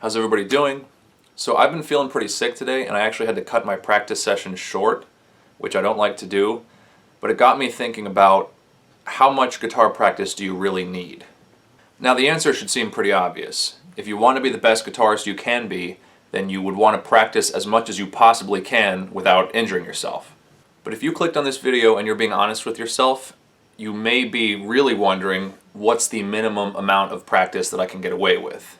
How's everybody doing? So I've been feeling pretty sick today, and I actually had to cut my practice session short, which I don't like to do, but it got me thinking about how much guitar practice do you really need? Now the answer should seem pretty obvious. If you want to be the best guitarist you can be, then you would want to practice as much as you possibly can without injuring yourself. But if you clicked on this video and you're being honest with yourself, you may be really wondering, what's the minimum amount of practice that I can get away with?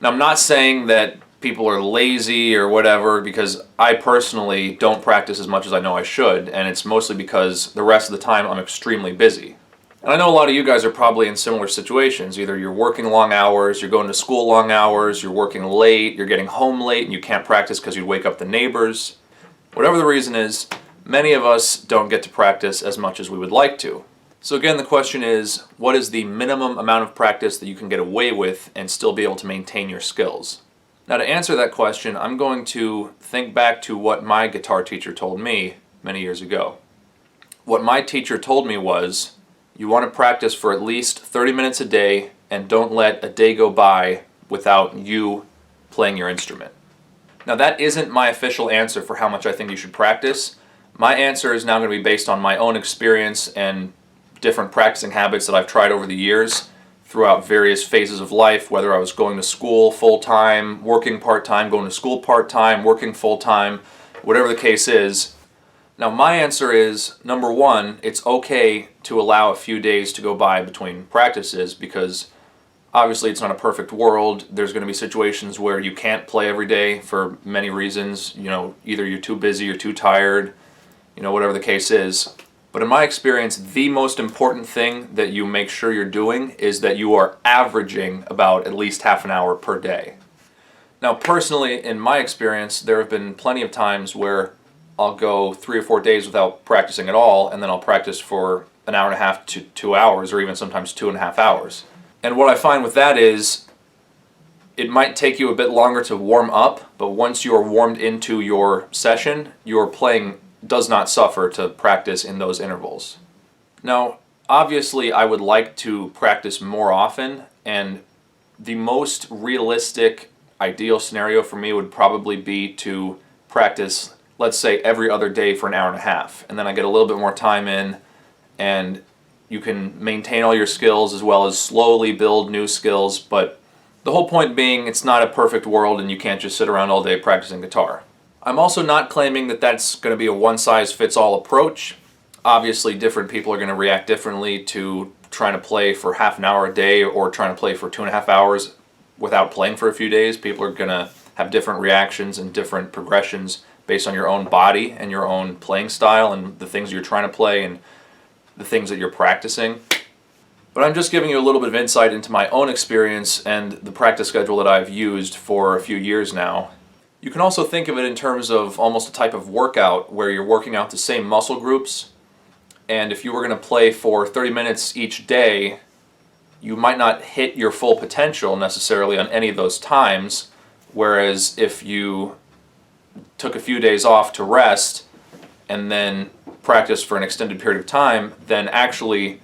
Now I'm not saying that people are lazy or whatever, because I personally don't practice as much as I know I should, and it's mostly because the rest of the time I'm extremely busy. And I know a lot of you guys are probably in similar situations. Either you're working long hours, you're going to school long hours, you're working late, you're getting home late and you can't practice because you'd wake up the neighbors. Whatever the reason is, many of us don't get to practice as much as we would like to. So again, the question is, what is the minimum amount of practice that you can get away with and still be able to maintain your skills? Now to answer that question, I'm going to think back to what my guitar teacher told me many years ago. What my teacher told me was, you want to practice for at least 30 minutes a day and don't let a day go by without you playing your instrument. Now that isn't my official answer for how much I think you should practice. My answer is now going to be based on my own experience and different practicing habits that I've tried over the years throughout various phases of life, whether I was going to school full-time, working part-time, going to school part-time, working full-time, whatever the case is. Now my answer is, number one, it's okay to allow a few days to go by between practices, because obviously it's not a perfect world. There's going to be situations where you can't play every day for many reasons. Either you're too busy, you're too tired, whatever the case is. But in my experience, the most important thing that you make sure you're doing is that you are averaging about at least half an hour per day. Now personally, in my experience, there have been plenty of times where I'll go 3 or 4 days without practicing at all, and then I'll practice for an hour and a half to 2 hours, or even sometimes 2.5 hours. And what I find with that is, it might take you a bit longer to warm up, but once you're warmed into your session, your playing does not suffer to practice in those intervals. Now, obviously I would like to practice more often, and the most realistic, ideal scenario for me would probably be to practice, let's say, every other day for an hour and a half, and then I get a little bit more time in, and you can maintain all your skills as well as slowly build new skills. But the whole point being, it's not a perfect world and you can't just sit around all day practicing guitar. I'm also not claiming that that's going to be a one-size-fits-all approach. Obviously different people are going to react differently to trying to play for half an hour a day or trying to play for 2.5 hours without playing for a few days. People are going to have different reactions and different progressions based on your own body and your own playing style and the things you're trying to play and the things that you're practicing. But I'm just giving you a little bit of insight into my own experience and the practice schedule that I've used for a few years now. You can also think of it in terms of almost a type of workout where you're working out the same muscle groups, and if you were going to play for 30 minutes each day, you might not hit your full potential necessarily on any of those times, whereas if you took a few days off to rest and then practice for an extended period of time, then actually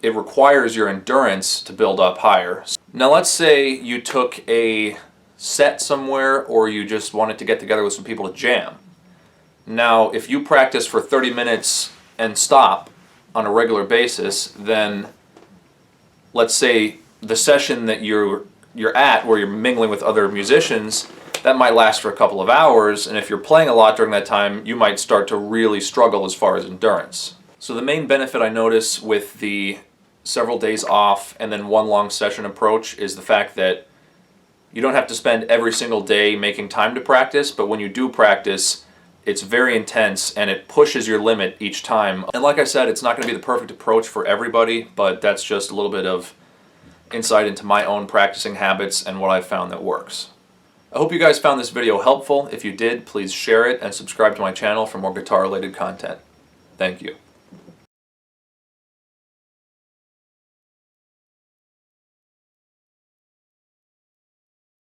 it requires your endurance to build up higher. Now let's say you took a set somewhere, or you just wanted to get together with some people to jam. Now if you practice for 30 minutes and stop on a regular basis, then let's say the session that you're at, where you're mingling with other musicians, that might last for a couple of hours, and if you're playing a lot during that time, you might start to really struggle as far as endurance. So the main benefit I notice with the several days off and then one long session approach is the fact that you don't have to spend every single day making time to practice, but when you do practice, it's very intense and it pushes your limit each time. And like I said, it's not going to be the perfect approach for everybody, but that's just a little bit of insight into my own practicing habits and what I've found that works. I hope you guys found this video helpful. If you did, please share it and subscribe to my channel for more guitar-related content. Thank you.